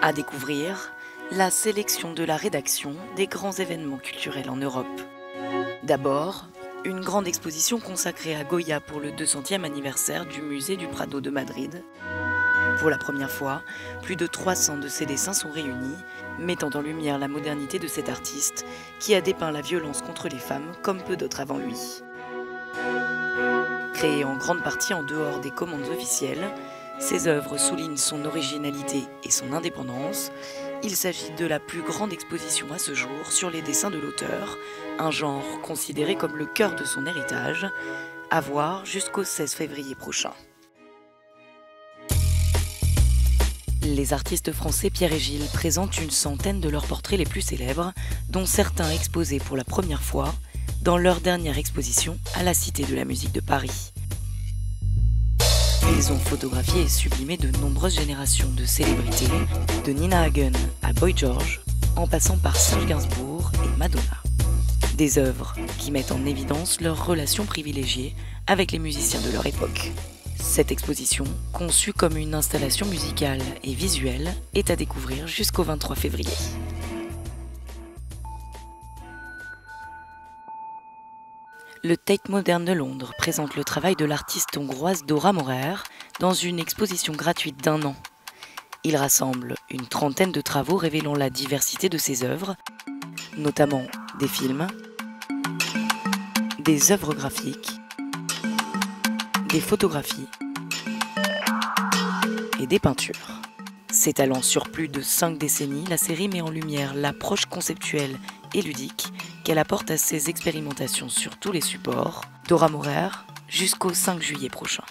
À découvrir, la sélection de la rédaction des grands événements culturels en Europe. D'abord, une grande exposition consacrée à Goya pour le 200e anniversaire du musée du Prado de Madrid. Pour la première fois, plus de 300 de ses dessins sont réunis, mettant en lumière la modernité de cet artiste qui a dépeint la violence contre les femmes comme peu d'autres avant lui. Créé en grande partie en dehors des commandes officielles, ses œuvres soulignent son originalité et son indépendance. Il s'agit de la plus grande exposition à ce jour sur les dessins de l'auteur, un genre considéré comme le cœur de son héritage, à voir jusqu'au 16 février prochain. Les artistes français Pierre et Gilles présentent une centaine de leurs portraits les plus célèbres, dont certains exposés pour la première fois dans leur dernière exposition à la Cité de la musique de Paris. Ils ont photographié et sublimé de nombreuses générations de célébrités, de Nina Hagen à Boy George, en passant par Serge Gainsbourg et Madonna. Des œuvres qui mettent en évidence leurs relations privilégiées avec les musiciens de leur époque. Cette exposition, conçue comme une installation musicale et visuelle, est à découvrir jusqu'au 23 février. Le Tate Modern de Londres présente le travail de l'artiste hongroise Dóra Mórer dans une exposition gratuite d'1 an. Il rassemble une trentaine de travaux révélant la diversité de ses œuvres, notamment des films, des œuvres graphiques, des photographies et des peintures. S'étalant sur plus de 5 décennies, la série met en lumière l'approche conceptuelle et ludique qu'elle apporte à ses expérimentations sur tous les supports. Dóra Mórer jusqu'au 5 juillet prochain.